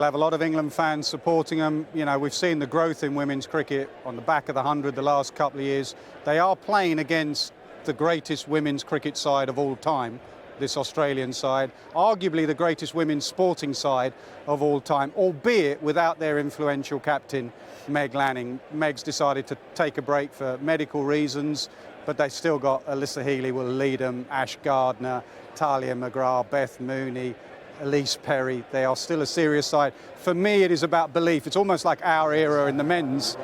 We'll have a lot of England fans supporting them. You know, we've seen the growth in women's cricket on the back of the 100 the last couple of years. They are playing against the greatest women's cricket side of all time, this Australian side, arguably the greatest women's sporting side of all time, albeit without their influential captain, Meg Lanning. Meg's decided to take a break for medical reasons, but they've still got Alyssa Healy will lead them, Ash Gardner, Talia McGrath, Beth Mooney, Elise Perry. They are still a serious side. For me, it is about belief. It's almost like our era in the men's.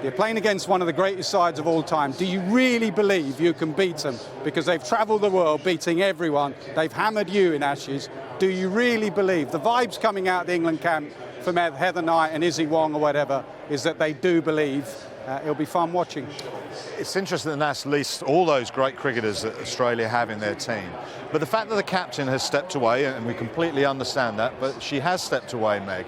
You're playing against one of the greatest sides of all time. Do you really believe you can beat them? Because they've travelled the world beating everyone. They've hammered you in Ashes. Do you really believe? The vibes coming out of the England camp from Heather Knight and Izzy Wong or whatever is that they do believe. It'll be fun watching. It's interesting that Nass lists all those great cricketers that Australia have in their team. But the fact that the captain has stepped away, and we completely understand that, but she has stepped away, Meg,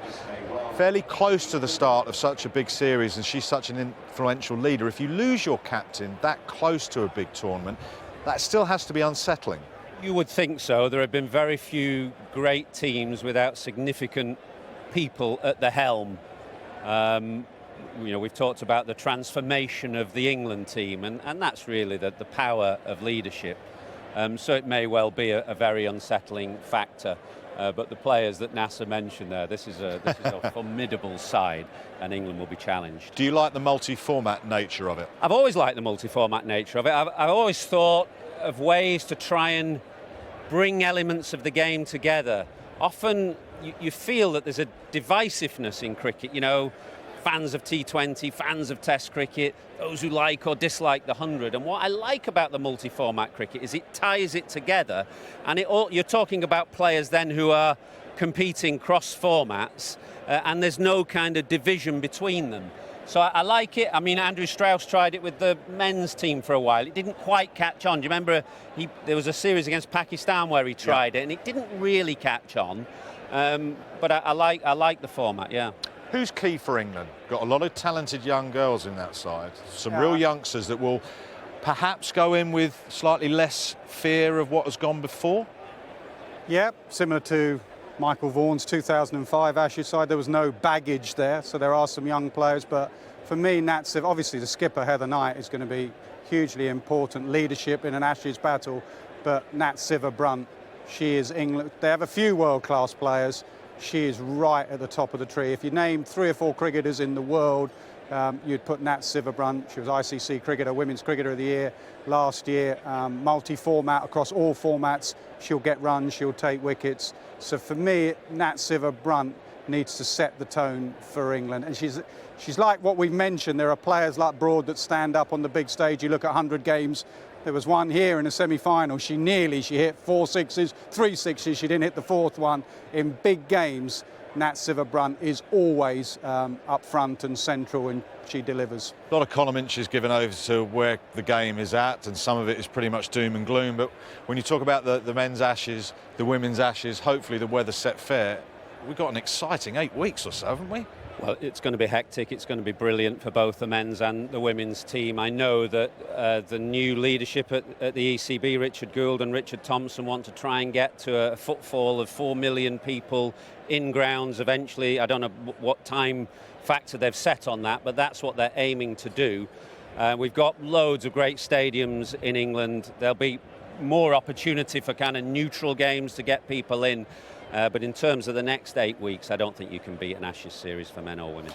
fairly close to the start of such a big series, and she's such an influential leader. If you lose your captain that close to a big tournament, that still has to be unsettling. You would think so. There have been very few great teams without significant people at the helm. You know, we've talked about the transformation of the England team, and that's really the power of leadership. So it may well be a very unsettling factor. But the players that Nasser mentioned there, this is a formidable side, and England will be challenged. Do you like the multi-format nature of it? I've always liked the multi-format nature of it. I've always thought of ways to try and bring elements of the game together. Often you feel that there's a divisiveness in cricket, you know, fans of T20, fans of Test cricket, those who like or dislike the 100. And what I like about the multi-format cricket is it ties it together. And you're talking about players then who are competing cross formats, and there's no kind of division between them. So I like it. I mean, Andrew Strauss tried it with the men's team for a while. It didn't quite catch on. Do you remember there was a series against Pakistan where he tried it, and it didn't really catch on. But I like the format, yeah. Who's key for England? Got a lot of talented young girls in that side. Some real youngsters that will perhaps go in with slightly less fear of what has gone before? Yeah, similar to Michael Vaughan's 2005 Ashes side. There was no baggage there, so there are some young players. But for me, Natsiv, obviously the skipper, Heather Knight, is going to be hugely important. Leadership in an Ashes battle. But Nat Siver-Brunt, she is England. They have a few world-class players. She is right at the top of the tree. If you name 3 or 4 cricketers in the world, you'd put Nat Siver-Brunt. She was ICC cricketer, Women's Cricketer of the Year last year. Multi-format across all formats. She'll get runs, she'll take wickets. So for me, Nat Siver-Brunt needs to set the tone for England. And she's like what we've mentioned. There are players like Broad that stand up on the big stage. You look at 100 games. There was one here in a semi-final. She hit 4 sixes, 3 sixes. She didn't hit the 4th one. In big games, Nat Siver-Brunt is always up front and central, and she delivers. A lot of column inches given over to where the game is at, and some of it is pretty much doom and gloom. But when you talk about the men's Ashes, the women's Ashes, hopefully the weather set fair, we've got an exciting 8 weeks or so, haven't we? Well, it's going to be hectic. It's going to be brilliant for both the men's and the women's team. I know that the new leadership at the ECB, Richard Gould and Richard Thompson, want to try and get to a footfall of 4 million people in grounds eventually. I don't know what time factor they've set on that, but that's what they're aiming to do. We've got loads of great stadiums in England. There'll be more opportunity for kind of neutral games to get people in. But in terms of the next 8 weeks, I don't think you can beat an Ashes series for men or women.